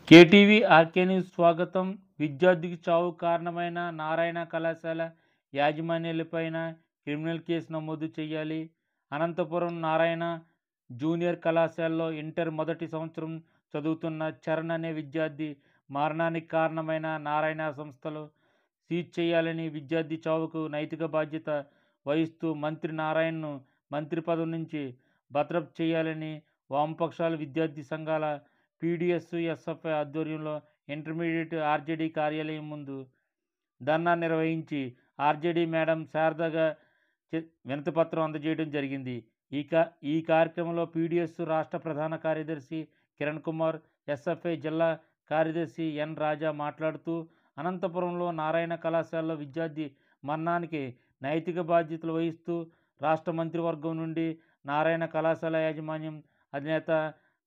KTV RK news స్వాగతం. విద్యార్థికి చావు కారణమైన నారాయణ కళాశాల యాజమాన్యాలపైన క్రిమినల్ కేసు నమోదు చేయాలి. అనంతపురం నారాయణ జూనియర్ కళాశాలలో ఇంటర్ మొదటి సంవత్సరం చదువుతున్న చరణ్ అనే విద్యార్థి మరణానికి కారణమైన నారాయణ సంస్థలో సీజ్ చేయాలని, విద్యార్థి చావుకు నైతిక బాధ్యత వహిస్తూ మంత్రి నారాయణను మంత్రి పదవి నుంచి బర్తరఫ్ చేయాలని వామపక్షాల విద్యార్థి సంఘాల పీడీఎస్ ఎస్ఎఫ్ఐ ఆధ్వర్యంలో ఇంటర్మీడియట్ ఆర్జేడీ కార్యాలయం ముందు ధర్నా నిర్వహించి ఆర్జేడీ మేడం శారదగా వినతిపత్రం అందజేయడం జరిగింది. ఈ కార్యక్రమంలో పీడీఎస్ రాష్ట్ర ప్రధాన కార్యదర్శి కిరణ్ కుమార్, ఎస్ఎఫ్ఐ జిల్లా కార్యదర్శి ఎన్ రాజా మాట్లాడుతూ, అనంతపురంలో నారాయణ కళాశాలలో విద్యార్థి మరణానికి నైతిక బాధ్యతలు వహిస్తూ రాష్ట్ర మంత్రివర్గం నుండి నారాయణ కళాశాల యాజమాన్యం అధినేత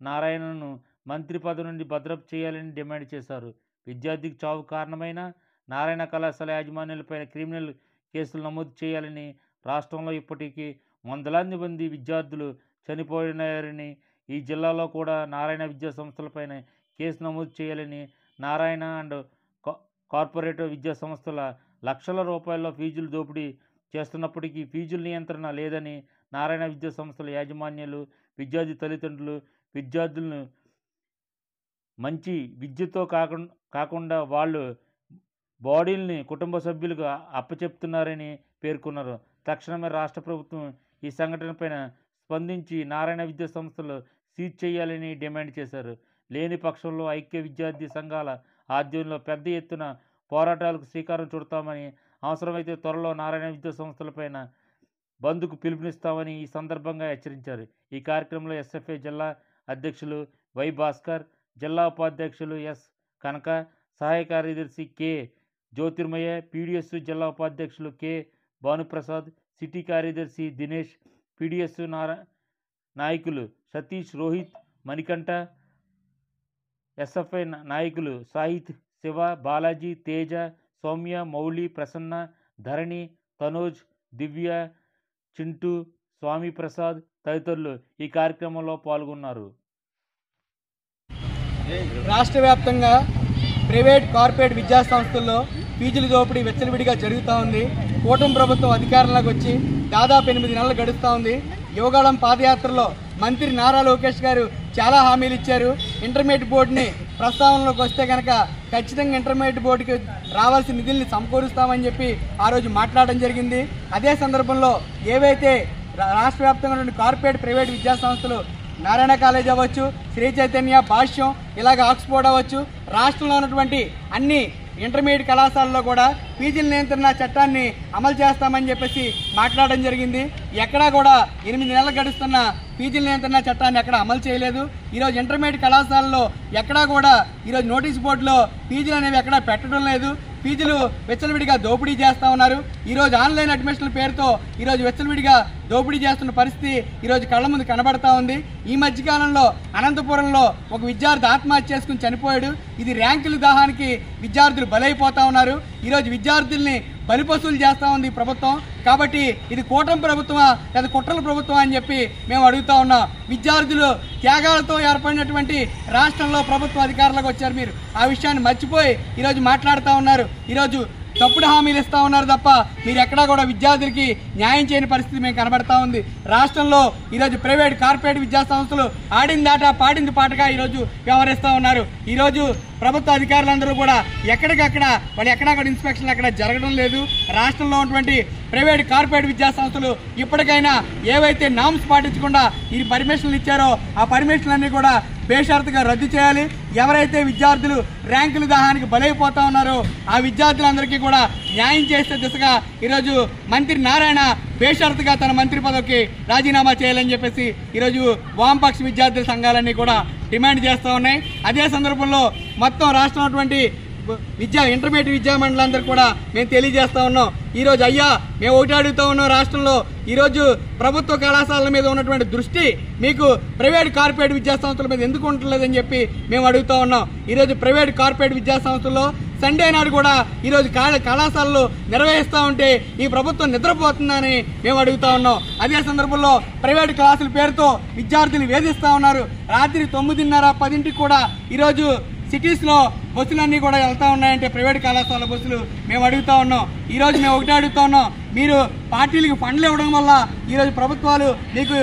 నారాయణను మంత్రి పదవి నుండి బర్తరఫ్ చేయాలని డిమాండ్ చేశారు. విద్యార్థికి చావు కారణమైన నారాయణ కళాశాల యాజమాన్యాలపైన క్రిమినల్ కేసులు నమోదు చేయాలని, రాష్ట్రంలో ఇప్పటికీ వందలాది మంది విద్యార్థులు చనిపోయినారని, ఈ జిల్లాలో కూడా నారాయణ విద్యా సంస్థలపైన కేసు నమోదు చేయాలని, నారాయణ అండ్ కార్పొరేట్ విద్యా సంస్థల లక్షల రూపాయల ఫీజులు దోపిడీ చేస్తున్నప్పటికీ ఫీజుల నియంత్రణ లేదని, నారాయణ విద్యా సంస్థల యాజమాన్యాలు, విద్యార్థి తల్లిదండ్రులు విద్యార్థులను మంచి విద్యతో కాకుండా వాళ్ళు బాడీల్ని కుటుంబ సభ్యులకు అప్పచెప్తున్నారని పేర్కొన్నారు. తక్షణమే రాష్ట్ర ప్రభుత్వం ఈ సంఘటనపైన స్పందించి నారాయణ విద్యా సంస్థలు సీజ్ చేయాలని డిమాండ్ చేశారు. లేని పక్షంలో ఐక్య విద్యార్థి సంఘాల ఆధ్వర్యంలో పెద్ద ఎత్తున పోరాటాలకు శ్రీకారం చుడతామని, అవసరమైతే త్వరలో నారాయణ విద్యా సంస్థలపైన బంద్కు పిలుపునిస్తామని ఈ సందర్భంగా హెచ్చరించారు. ఈ కార్యక్రమంలో ఎస్ఎఫ్ఐ జిల్లా అధ్యక్షులు వై భాస్కర్, జిల్లా ఉపాధ్యక్షులు ఎస్ కనక, సహాయ కార్యదర్శి కె జ్యోతిర్మయ, పీడీఎస్ జిల్లా ఉపాధ్యక్షులు కె భానుప్రసాద్, సిటీ కార్యదర్శి దినేష్, పీడీఎస్ నాయకులు సతీష్, రోహిత్, మణికంఠ, ఎస్ఎఫ్ఐ నాయకులు సాహిత్, శివ, బాలాజీ, తేజ, సౌమ్య, మౌలి, ప్రసన్న, ధరణి, తనోజ్, దివ్య, చింటూ, స్వామి ప్రసాద్ తదితరులు ఈ కార్యక్రమంలో పాల్గొన్నారు. రాష్ట్ర వ్యాప్తంగా ప్రైవేట్ కార్పొరేట్ విద్యా సంస్థల్లో ఫీజుల దోపిడీ వెచ్చలవిడిగా జరుగుతూ ఉంది. కూటమి ప్రభుత్వం అధికారంలోకి వచ్చి దాదాపు 8 నెలలు గడుస్తూ ఉంది. యువగళం పాదయాత్రలో మంత్రి నారా లోకేష్ గారు చాలా హామీలు ఇచ్చారు. ఇంటర్మీడియట్ బోర్డుని ప్రస్తావనలోకి వస్తే కనుక ఖచ్చితంగా ఇంటర్మీడియట్ బోర్డుకి రావాల్సిన నిధుల్ని సమకూరుస్తామని చెప్పి ఆ రోజు మాట్లాడడం జరిగింది. అదే సందర్భంలో ఏవైతే రాష్ట్ర వ్యాప్తంగా కార్పొరేట్ ప్రైవేట్ విద్యా సంస్థలు నారాయణ కాలేజ్ అవ్వచ్చు, శ్రీ చైతన్య, భాష్యం, ఇలాగ ఆక్స్ఫోర్డ్ అవ్వచ్చు, రాష్ట్రంలో ఉన్నటువంటి అన్ని ఇంటర్మీడియట్ కళాశాలలో కూడా ఫీజుల నియంత్రణ చట్టాన్ని అమలు చేస్తామని చెప్పేసి మాట్లాడడం జరిగింది. ఎక్కడా కూడా 8 నెలలు గడుస్తున్న ఫీజుల నియంత్రణ చట్టాన్ని ఎక్కడ అమలు చేయలేదు. ఈరోజు ఇంటర్మీడియట్ కళాశాలలో ఎక్కడా కూడా ఈరోజు నోటీస్ బోర్డులో ఫీజులు అనేవి ఎక్కడా పెట్టడం లేదు. ఫీజులు వెచ్చలవిడిగా దోపిడీ చేస్తూ ఉన్నారు. ఈరోజు ఆన్లైన్ అడ్మిషన్ల పేరుతో ఈరోజు వెచ్చలవిడిగా దోపిడీ చేస్తున్న పరిస్థితి ఈరోజు కళ్ళ ముందు కనబడతా ఉంది. ఈ మధ్యకాలంలో అనంతపురంలో ఒక విద్యార్థి ఆత్మహత్య చేసుకుని చనిపోయాడు. ఇది ర్యాంకుల దాహానికి విద్యార్థులు బలైపోతా ఉన్నారు. ఈరోజు విద్యార్థుల్ని బలిపశువులు చేస్తూ ఉంది ప్రభుత్వం. కాబట్టి ఇది కూటమి ప్రభుత్వమా లేదా కుట్రల ప్రభుత్వం అని చెప్పి మేము అడుగుతా ఉన్నాం. విద్యార్థులు త్యాగాలతో ఏర్పడినటువంటి రాష్ట్రంలో ప్రభుత్వ అధికారులకు వచ్చారు. మీరు ఆ విషయాన్ని మర్చిపోయి ఈరోజు మాట్లాడుతూ ఉన్నారు. ఈరోజు తప్పుడు హామీలు ఇస్తూ ఉన్నారు తప్ప మీరు ఎక్కడా కూడా విద్యార్థులకి న్యాయం చేయని పరిస్థితి మేము కనబడతా ఉంది. రాష్ట్రంలో ఈరోజు ప్రైవేట్ కార్పొరేట్ విద్యా సంస్థలు ఆడిందాట పాడింది పాటగా ఈరోజు వ్యవహరిస్తూ ఉన్నారు. ఈరోజు ప్రభుత్వ అధికారులందరూ కూడా ఎక్కడికక్కడ వాళ్ళు ఎక్కడా కూడా ఇన్స్పెక్షన్లు అక్కడ జరగడం లేదు. రాష్ట్రంలో ఉన్నటువంటి ప్రైవేట్ కార్పొరేట్ విద్యా సంస్థలు ఇప్పటికైనా ఏవైతే నామ్స్ పాటించకుండా ఈ పర్మిషన్లు ఇచ్చారో ఆ పర్మిషన్లన్నీ కూడా బేషరతుగా రద్దు చేయాలి. ఎవరైతే విద్యార్థులు ర్యాంకుల దాహానికి బలైపోతా ఉన్నారో ఆ విద్యార్థులందరికీ కూడా న్యాయం చేసే దిశగా ఈరోజు మంత్రి నారాయణ బేషరతుగా తన మంత్రి పదవికి రాజీనామా చేయాలని చెప్పేసి ఈరోజు వామపక్ష విద్యార్థుల సంఘాలన్నీ కూడా డిమాండ్ చేస్తూ ఉన్నాయి. అదే సందర్భంలో మొత్తం రాష్ట్రంలో ఇంటర్మీడియట్ విద్యా మండలందరూ కూడా మేము తెలియజేస్తా ఉన్నాం. ఈరోజు అయ్యా మేము ఒకటి అడుగుతూ ఉన్నాం. రాష్ట్రంలో ఈరోజు ప్రభుత్వ కళాశాలల మీద ఉన్నటువంటి దృష్టి మీకు ప్రైవేట్ కార్పొరేట్ విద్యా సంస్థల మీద ఎందుకు ఉండలేదని చెప్పి మేము అడుగుతూ ఉన్నాం. ఈరోజు ప్రైవేట్ కార్పొరేట్ విద్యా సంస్థల్లో సండే నాడు కూడా ఈరోజు కళాశాలలు నిర్వహిస్తూ ఉంటే ఈ ప్రభుత్వం నిద్రపోతుందని మేము అడుగుతా ఉన్నాం. అదే సందర్భంలో ప్రైవేట్ క్లాసుల పేరుతో విద్యార్థులు వేధిస్తూ ఉన్నారు. రాత్రి 9:30, 10ంటికి కూడా ఈరోజు సిటీస్లో బస్సులన్నీ కూడా వెళ్తా ఉన్నాయంటే ప్రైవేట్ కళాశాల బస్సులు మేము అడుగుతా ఉన్నాం. ఈరోజు మేము ఒకటే అడుగుతా ఉన్నాం, మీరు పార్టీలకు ఫండ్లు ఇవ్వడం వల్ల ఈరోజు ప్రభుత్వాలు మీకు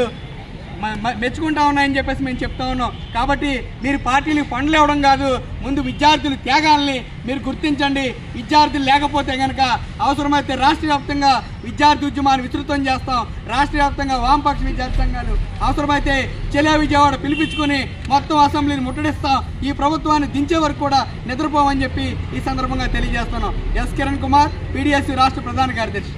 మెచ్చుకుంటా ఉన్నాయని చెప్పేసి మేము చెప్తా ఉన్నాం. కాబట్టి మీరు పార్టీలకు ఫండ్లు ఇవ్వడం కాదు, ముందు విద్యార్థుల త్యాగాల్ని మీరు గుర్తించండి. విద్యార్థులు లేకపోతే కనుక అవసరమైతే రాష్ట్ర వ్యాప్తంగా విద్యార్థి ఉద్యమాన్ని విస్తృతం చేస్తాం. రాష్ట్ర వ్యాప్తంగా వామపక్ష విద్యార్థి సంఘాలు అవసరమైతే చెలే విజయవాడ పిలిపించుకుని మొత్తం అసెంబ్లీని ముట్టడిస్తాం. ఈ ప్రభుత్వాన్ని దించే వరకు కూడా నిద్రపోమని చెప్పి ఈ సందర్భంగా తెలియజేస్తున్నాం. ఎస్ కిరణ్ కుమార్, PDSU రాష్ట్ర ప్రధాన కార్యదర్శి.